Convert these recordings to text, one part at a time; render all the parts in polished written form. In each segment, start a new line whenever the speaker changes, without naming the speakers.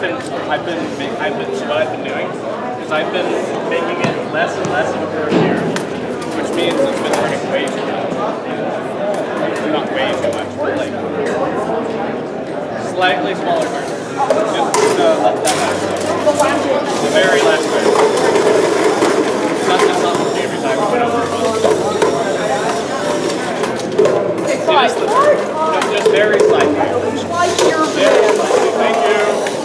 So what I've been doing is I've been making it less and less of a curve here, which means it's been turning way too much. Not way too much, but like slightly smaller curve. Just let that happen. The very last curve. That's not working every time we put over a bump. Just very slightly. Very slightly. Thank you.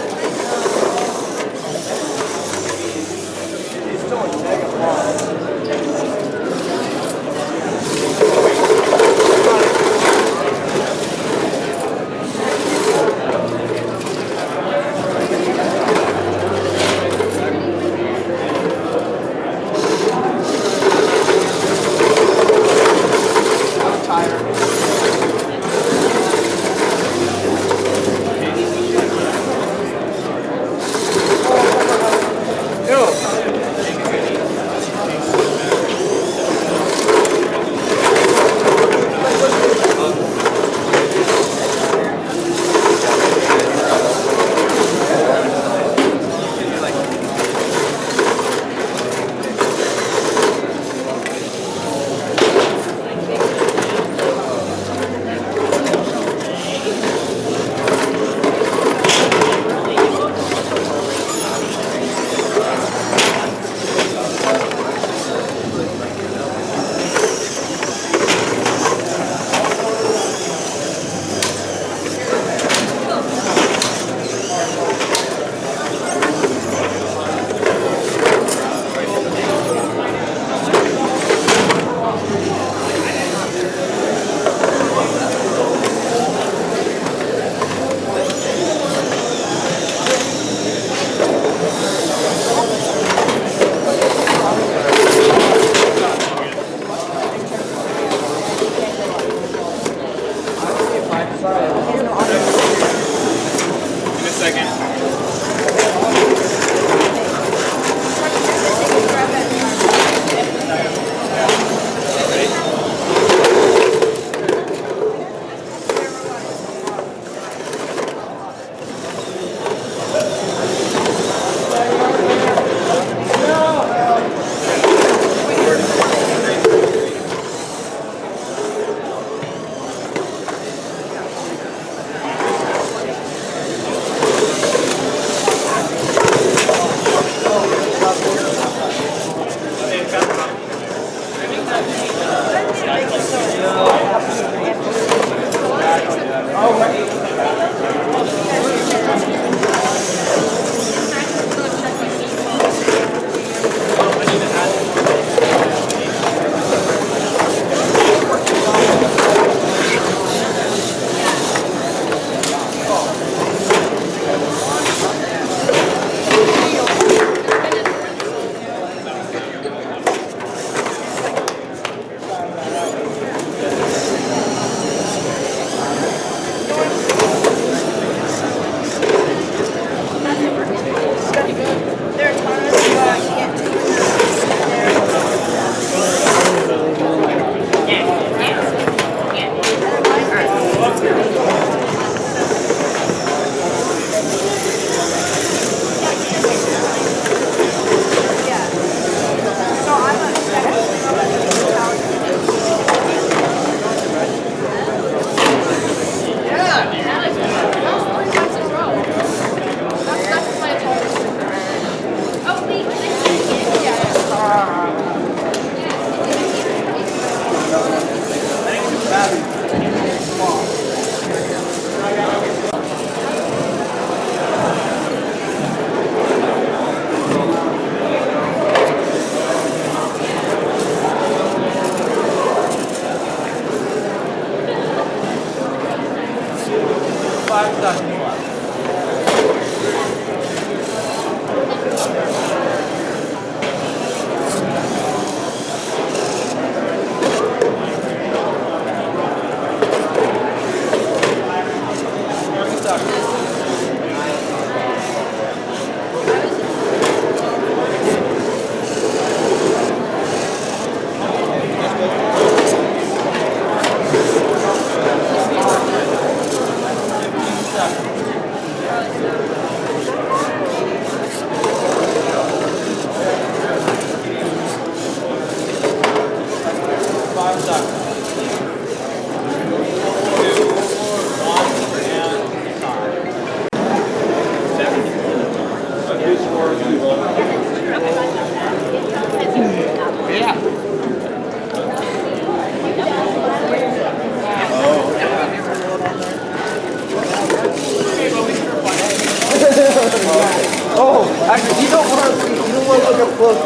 Oh, actually, you don't want to look up close.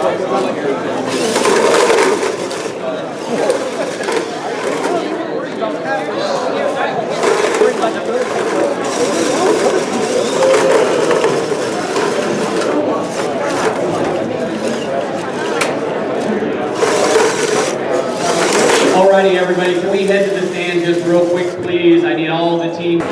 Alrighty, everybody, can we head to the stand just real quick, please? I need all the team.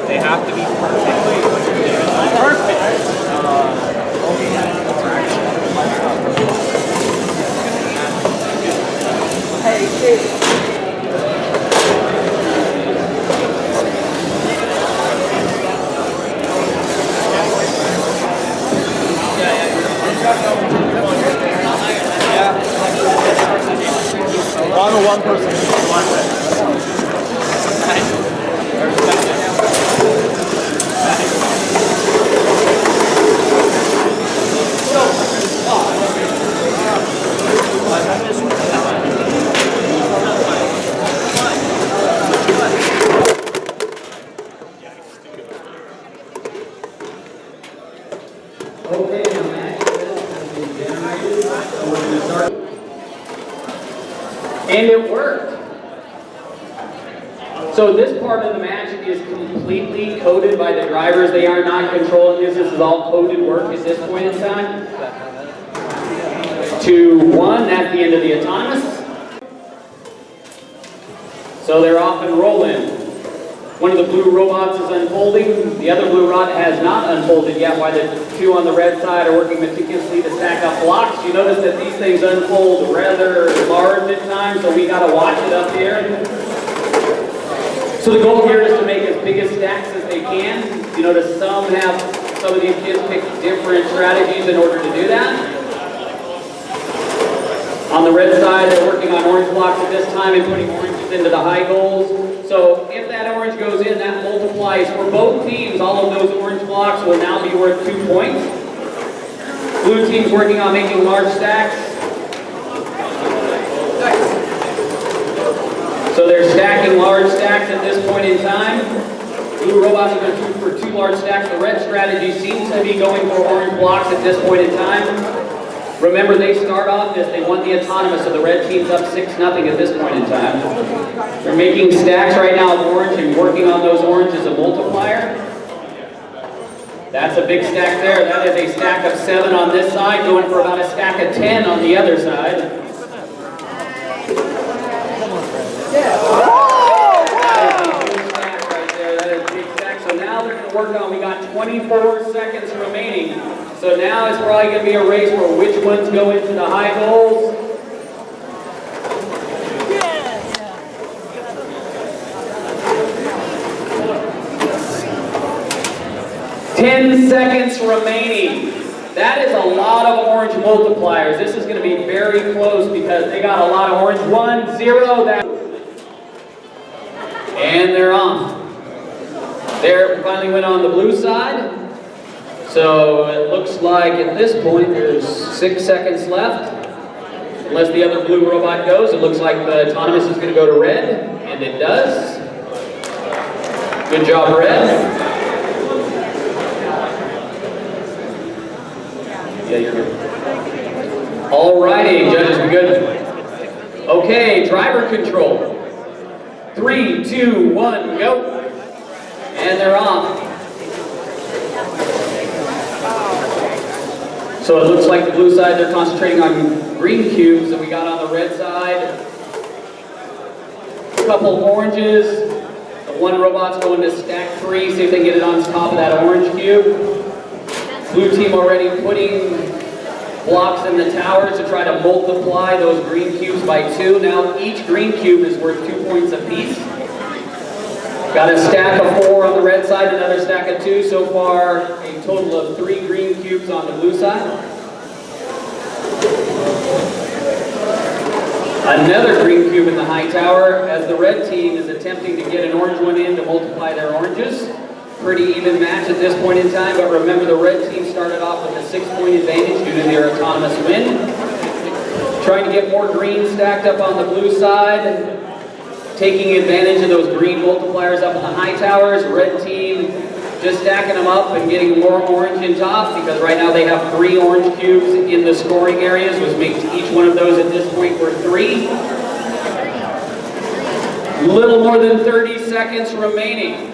They have to be perfect.
I'm a one person.
Okay, the match has been generated, so we're going to start. And it worked. So this part of the match is completely coded by the drivers. They are not controlling this. This is all coded work at this point in time. 2-1 at the end of the autonomous. So they're off and rolling. One of the blue robots is unfolding. The other blue robot has not unfolded yet, while the two on the red side are working meticulously to stack up blocks. You notice that these things unfold rather large at times, so we got to watch it up here. So the goal here is to make as big a stacks as they can. You notice some of these kids pick different strategies in order to do that. On the red side, they're working on orange blocks at this time and putting oranges into the high goals. So if that orange goes in, that multiplies for both teams. All of those orange blocks will now be worth 2 points. Blue team's working on making large stacks. So they're stacking large stacks at this point in time. Blue robots are going to shoot for 2 large stacks. The red strategy seems to be going for orange blocks at this point in time. Remember, they start off this, they won the autonomous, so the red team's up 6-0 at this point in time. They're making stacks right now of orange and working on those oranges as a multiplier. That's a big stack there. That is a stack of 7 on this side, going for about a stack of 10 on the other side. That is a big stack. So now they're going to work on, we got 24 seconds remaining. So now it's probably going to be a race for which ones go into the high goals. Yeah. 10 seconds remaining. That is a lot of orange multipliers. This is going to be very close because they got a lot of orange. 1, 0. And they're on. There finally went on the blue side. So it looks like at this point there's 6 seconds left. Unless the other blue robot goes, it looks like the autonomous is going to go to red, and it does. Good job, red. Yeah, you're good. Alrighty, judges, we good? Okay, driver control. 3, 2, 1, go. And they're off. So it looks like the blue side, they're concentrating on green cubes that we got on the red side. A couple oranges. The one robot's going to stack 3, see if they can get it on top of that orange cube. Blue team already putting blocks in the towers to try to multiply those green cubes by 2. Now each green cube is worth 2 points apiece. Got a stack of 4 on the red side, another stack of 2. So far, a total of 3 green cubes on the blue side. Another green cube in the high tower as the red team is attempting to get an orange one in to multiply their oranges. Pretty even match at this point in time, but remember the red team started off with a 6-point advantage due to their autonomous win. Trying to get more green stacked up on the blue side. Taking advantage of those green multipliers up in the high towers. Red team just stacking them up and getting more orange in top because right now they have 3 orange cubes in the scoring areas, which makes each one of those at this point worth 3. Little more than 30 seconds remaining.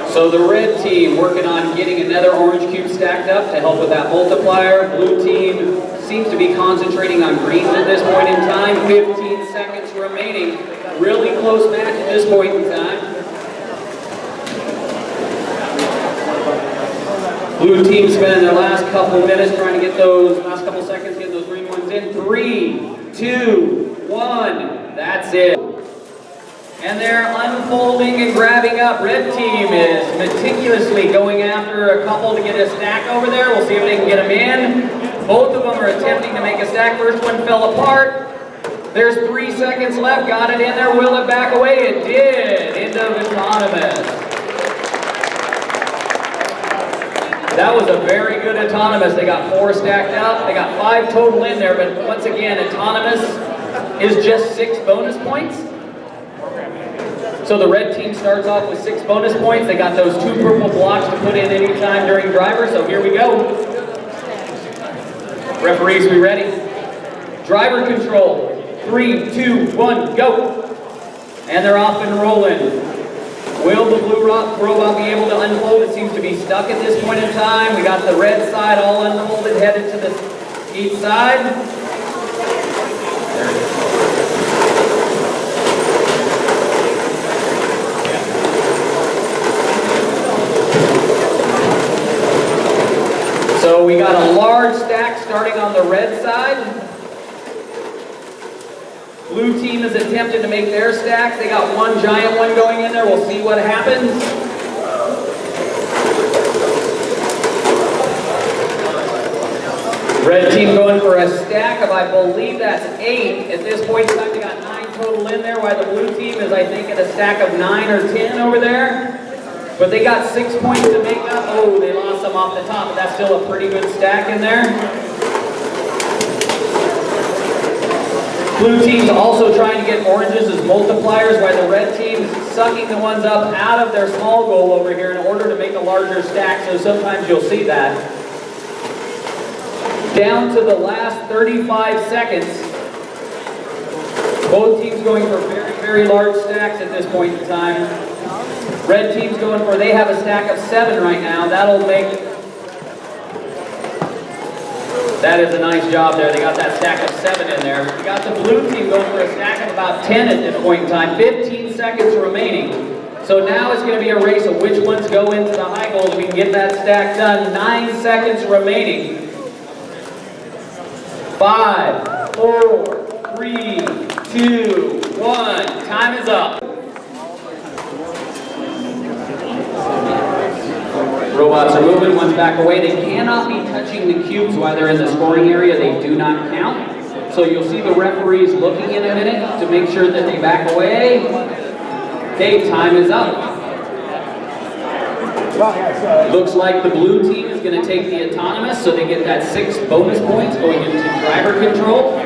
So the red team working on getting another orange cube stacked up to help with that multiplier. Blue team seems to be concentrating on greens at this point in time. 15 seconds remaining. Really close match at this point in time. Blue team spending their last couple minutes trying to get those, last couple seconds, getting those green ones in. 3, 2, 1. That's it. And they're unfolding and grabbing up. Red team is meticulously going after a couple to get a stack over there. We'll see if they can get them in. Both of them are attempting to make a stack. First one fell apart. There's 3 seconds left. Got it in there. Will it back away? It did. End of autonomous. That was a very good autonomous. They got 4 stacked up. They got 5 total in there. But once again, autonomous is just 6 bonus points. So the red team starts off with 6 bonus points. They got those 2 purple blocks to put in any time during driver. So here we go. Referees, we ready? Driver control. 3, 2, 1, go. And they're off and rolling. Will the blue robot be able to unfold? It seems to be stuck at this point in time. We got the red side all unfolded, headed to the each side. So we got a large stack starting on the red side. Blue team is attempting to make their stacks. They got 1 giant one going in there. We'll see what happens. Red team going for a stack of, I believe that's 8. At this point in time, they got 9 total in there, while the blue team is, I think, at a stack of 9 or 10 over there. But they got 6 points to make up. Oh, they lost some off the top, but that's still a pretty good stack in there. Blue team's also trying to get oranges as multipliers, while the red team's sucking the ones up out of their small goal over here in order to make a larger stack, so sometimes you'll see that. Down to the last 35 seconds. Both teams going for very, very large stacks at this point in time. Red team's going for, they have a stack of 7 right now. That'll make, that is a nice job there. They got that stack of 7 in there. We got the blue team going for a stack of about 10 at this point in time. 15 seconds remaining. So now it's going to be a race of which ones go into the high goal so we can get that stack done. 9 seconds remaining. 5, 4, 3, 2, 1. Time is up. Robots are moving, one's back away. They cannot be touching the cubes while they're in the scoring area. They do not count. So you'll see the referees looking in a minute to make sure that they back away. Okay, time is up. Looks like the blue team is going to take the autonomous, so they get that 6 bonus points going into driver control.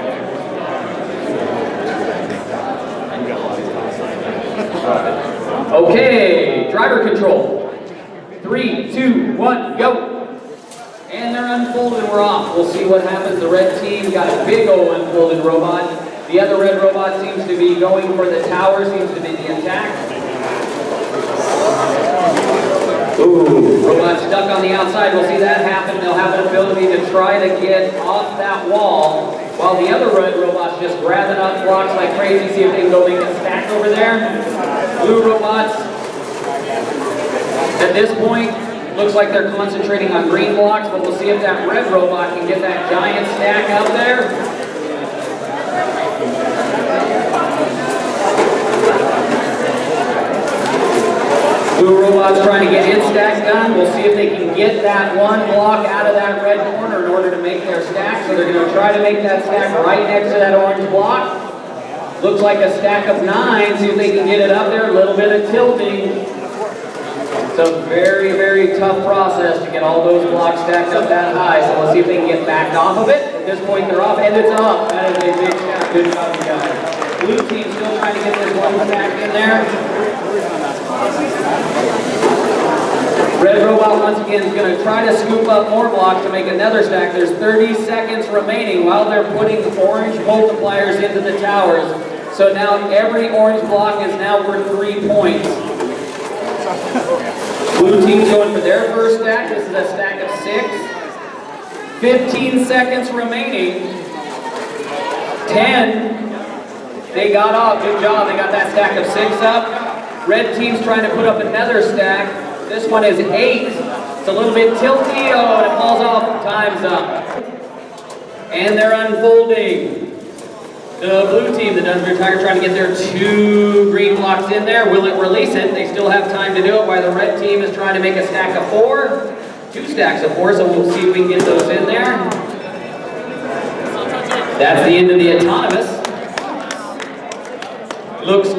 Okay, driver control. 3, 2, 1, go. And they're unfolded and we're off. We'll see what happens. The red team got a big old unfolded robot. The other red robot seems to be going for the tower, seems to be the attack. Ooh, robot stuck on the outside. We'll see that happen. They'll have an ability to try to get off that wall, while the other red robot's just grabbing up blocks like crazy. See if they can go make a stack over there. Blue robots, at this point, looks like they're concentrating on green blocks, but we'll see if that red robot can get that giant stack up there. Blue robot's trying to get its stack done. We'll see if they can get that one block out of that red corner in order to make their stack. So they're going to try to make that stack right next to that orange block. Looks like a stack of 9. See if they can get it up there. A little bit of tilting. It's a very, very tough process to get all those blocks stacked up that high. So let's see if they can get back off of it. At this point, they're off, and it's up. That is a big stack. Good job, you guys. Blue team still trying to get this one stack in there. Red robot once again is going to try to scoop up more blocks to make another stack. There's 30 seconds remaining while they're putting orange multipliers into the towers. So now every orange block is now worth 3 points. Blue team's going for their first stack. This is a stack of 6. 15 seconds remaining. 10. They got off. Good job. They got that stack of 6 up. Red team's trying to put up another stack. This one is 8. It's a little bit tilty. Oh, and it falls off. Time's up. And they're unfolding. The blue team, the Dunsbury Tiger, trying to get their 2 green blocks in there. Will it release it? They still have time to do it, while the red team is trying to make a stack of 4. 2 stacks of 4, so we'll see if we can get those in there. That's the end of the autonomous. Looks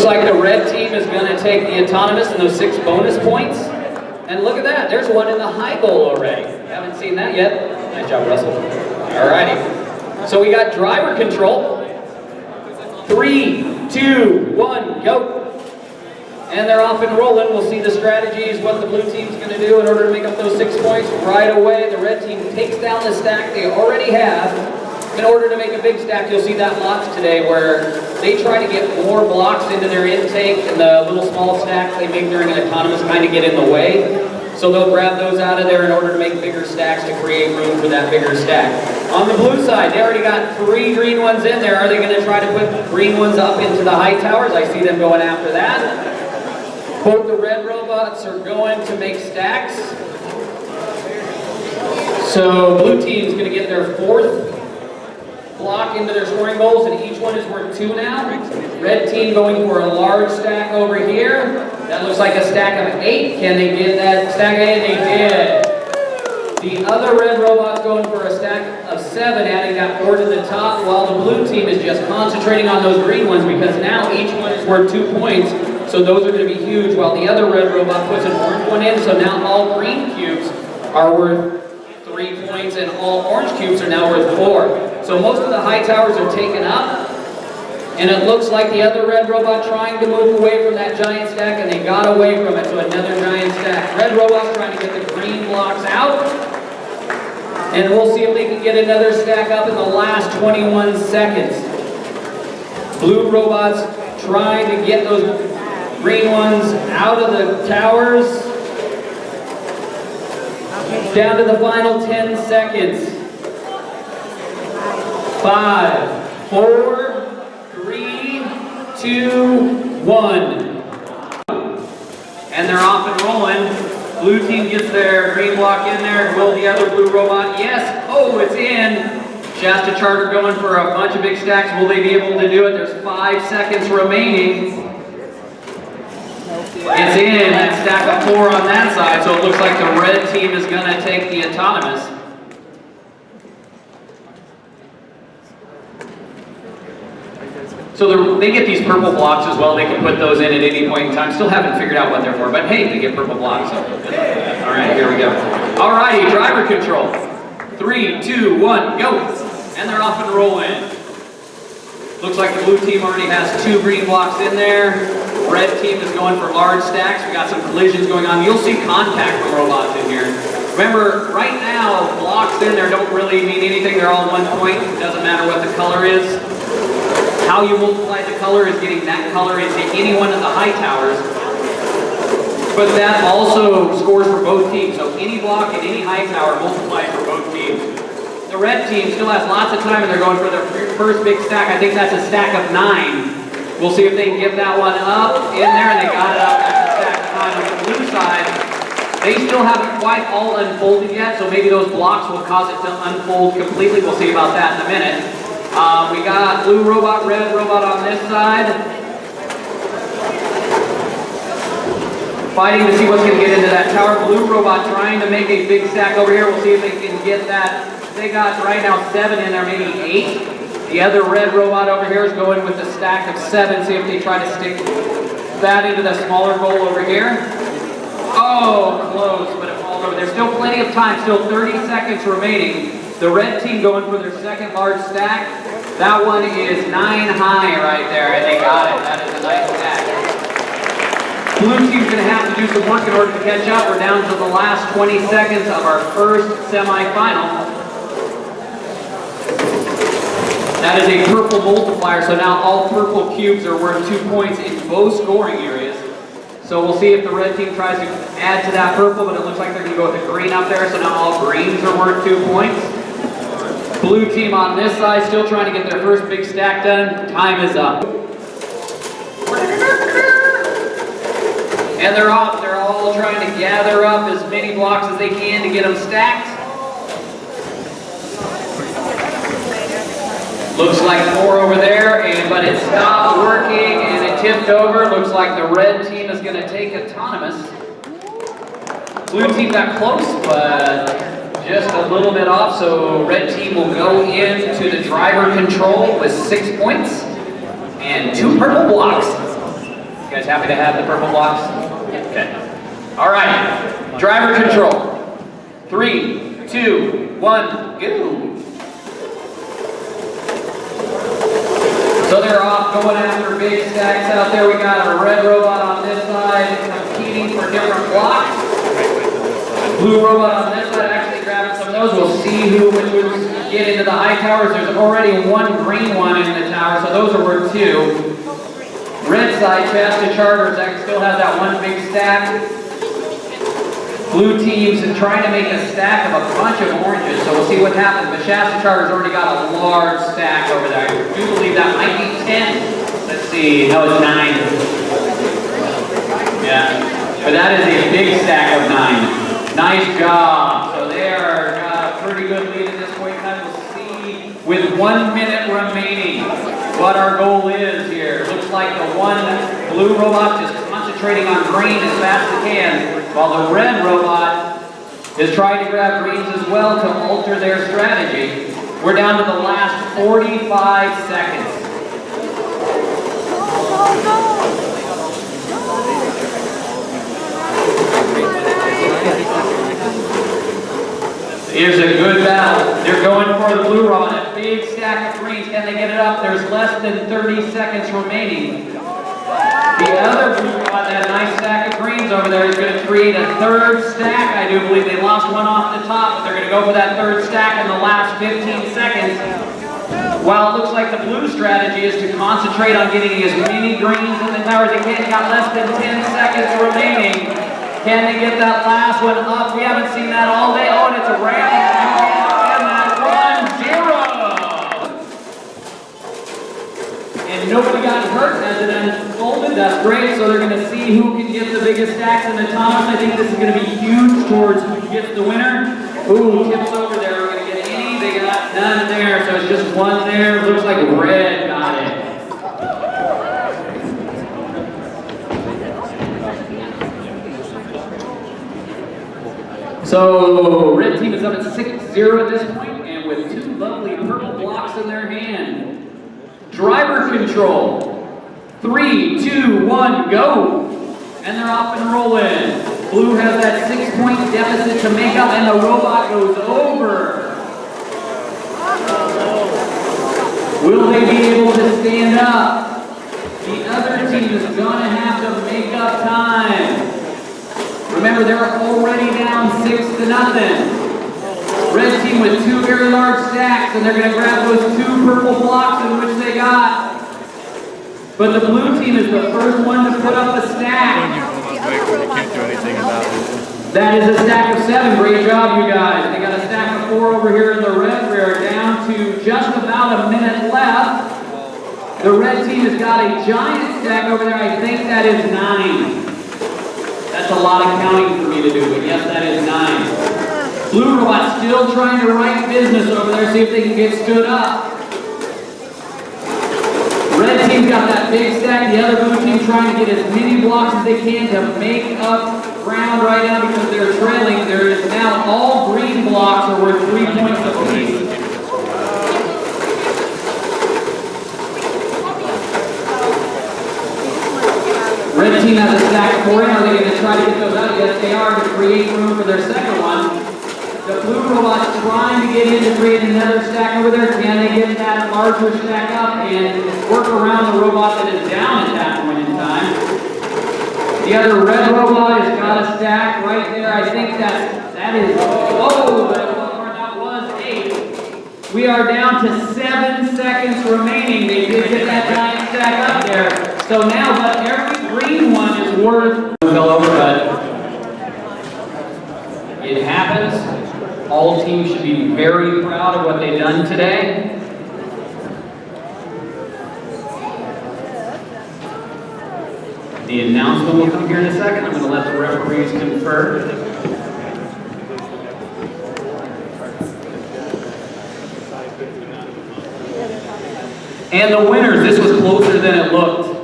like the red team is going to take the autonomous and those 6 bonus points. And look at that, there's one in the high goal already. Haven't seen that yet. Nice job, Russell. Alrighty. So we got driver control. 3, 2, 1, go. And they're off and rolling. We'll see the strategies, what the blue team's going to do in order to make up those 6 points. Right away, the red team takes down the stack they already have. In order to make a big stack, you'll see that lots today where they try to get more blocks into their intake, and the little small stacks they make during an autonomous kind of get in the way. So they'll grab those out of there in order to make bigger stacks to create room for that bigger stack. On the blue side, they already got 3 green ones in there. Are they going to try to put green ones up into the high towers? I see them going after that. Both the red robots are going to make stacks. So blue team's going to get their 4th block into their scoring goals, and each one is worth 2 now. Red team going for a large stack over here. That looks like a stack of 8. Can they get that stack? And they did. The other red robot's going for a stack of 7, adding that 4 to the top, while the blue team is just concentrating on those green ones because now each one is worth 2 points. So those are going to be huge, while the other red robot puts an orange one in. So now all green cubes are worth 3 points, and all orange cubes are now worth 4. So most of the high towers are taken up, and it looks like the other red robot trying to move away from that giant stack, and they got away from it to another giant stack. Red robot's trying to get the green blocks out, and we'll see if they can get another stack up in the last 21 seconds. Blue robot's trying to get those green ones out of the towers. Down to the final 10 seconds. 5, 4, 3, 2, 1. And they're off and rolling. Blue team gets their green block in there. Will the other blue robot? Yes. Oh, it's in. Shasta Charter going for a bunch of big stacks. Will they be able to do it? There's 5 seconds remaining. It's in. That stack of 4 on that side. So it looks like the red team is going to take the autonomous. So they get these purple blocks as well. They can put those in at any point in time. Still haven't figured out what they're for, but hey, they get purple blocks. So. All right, here we go. All righty, driver control. 3, 2, 1, go. And they're off and rolling. Looks like the blue team already has 2 green blocks in there. Red team is going for large stacks. We got some collisions going on. You'll see contact from robots in here. Remember, right now, blocks in there don't really mean anything. They're all 1 point. It doesn't matter what the color is. How you multiply the color is getting that color into any one of the high towers. But that also scores for both teams. So any block in any high tower multiplies for both teams. The red team still has lots of time and they're going for their first big stack. I think that's a stack of 9. We'll see if they can get that one up in there, and they got it up. That's a stack of 9 on the blue side. They still haven't quite all unfolded yet, so maybe those blocks will cause it to unfold completely. We'll see about that in a minute. We got blue robot, red robot on this side. Fighting to see what's going to get into that tower. Blue robot trying to make a big stack over here. We'll see if they can get that. They got right now 7 in there, maybe 8. The other red robot over here is going with a stack of 7. See if they try to stick that into the smaller goal over here. Oh, close, but it falls over. There's still plenty of time, still 30 seconds remaining. The red team going for their second large stack. That one is 9 high right there, and they got it. That is a nice stack. Blue team's going to have to do some work in order to catch up. We're down to the last 20 seconds of our first semifinal. That is a purple multiplier, so now all purple cubes are worth 2 points in both scoring areas. So we'll see if the red team tries to add to that purple, but it looks like they're going to go with the green up there, so now all greens are worth 2 points. Blue team on this side still trying to get their first big stack done. Time is up. And they're off. They're all trying to gather up as many blocks as they can to get them stacked. Looks like 4 over there, but it stopped working and it tipped over. Looks like the red team is going to take autonomous. Blue team got close, but just a little bit off, so red team will go into the driver control with 6 points and 2 purple blocks. You guys happy to have the purple blocks? Okay. All right, driver control. 3, 2, 1, go. So they're off going after big stacks out there. We got a red robot on this side competing for different blocks. Blue robot on this side actually grabbing some of those. We'll see which ones get into the high towers. There's already 1 green one in the tower, so those are worth 2. Red side, Shasta Charters still has that 1 big stack. Blue teams are trying to make a stack of a bunch of oranges, so we'll see what happens. But Shasta Charter's already got a large stack over there. I do believe that might be 10. Let's see, no, it's 9. Yeah, but that is a big stack of 9. Nice job. So they are got a pretty good lead at this point in time. We'll see with 1 minute remaining what our goal is here. Looks like the one blue robot just concentrating on green as fast as it can, while the red robot is trying to grab greens as well to alter their strategy. We're down to the last 45 seconds. Here's a good battle. They're going for the blue robot. A big stack of greens. Can they get it up? There's less than 30 seconds remaining. The other blue robot, that nice stack of greens over there, is going to create a 3rd stack. I do believe they lost one off the top, but they're going to go for that 3rd stack in the last 15 seconds. While it looks like the blue strategy is to concentrate on getting as many greens in the tower as they can. Got less than 10 seconds remaining. Can they get that last one up? We haven't seen that all day. Oh, and it's a round. And that 1-0. And nobody got hurt as it unfolded. That's great. So they're going to see who can get the biggest stacks in the Thomas. I think this is going to be huge towards who gets the winner. Ooh, tips over there. We're going to get any. They got none there. So it's just 1 there. Looks like red got it. So red team is up at 6-0 at this point, and with 2 lovely purple blocks in their hand. Driver control. 3, 2, 1, go. And they're off and rolling. Blue has that 6-point deficit to make up, and the robot goes over. Will they be able to stand up? The other team is going to have to make up time. Remember, they're already down 6-0. Red team with 2 very large stacks, and they're going to grab those 2 purple blocks in which they got. But the blue team is the first one to put up a stack.
You can't do anything about it.
That is a stack of 7. Great job, you guys. They got a stack of 4 over here in the red. We are down to just about a minute left. The red team has got a giant stack over there. I think that is 9. That's a lot of counting for me to do, but yes, that is 9. Blue robot still trying to right business over there, see if they can get stood up. Red team's got that big stack, the other blue team trying to get as many blocks as they can to make up ground right now because they're trailing. There is now all green blocks are worth 3 points apiece. Red team has a stack of 4 in. Are they going to try to get those out? Yes, they are to create room for their second one. The blue robot's trying to get in to create another stack over there. Can they get that larger stack up and work around the robot that is down at that point in time? The other red robot has got a stack right there. I think that is, oh, that was 8. We are down to 7 seconds remaining. They did get that giant stack up there. So now, but every green one is worth, fell over, but it happens. All teams should be very proud of what they've done today. The announcement will come here in a second. I'm going to let the referees confer. And the winners, this was closer than it looked.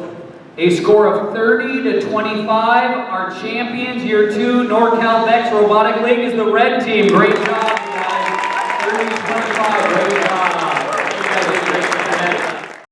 A score of 30-25. Our champions, year 2, NorCal Vex Robotic League, is the red team. Great job, guys. 30-25, great job.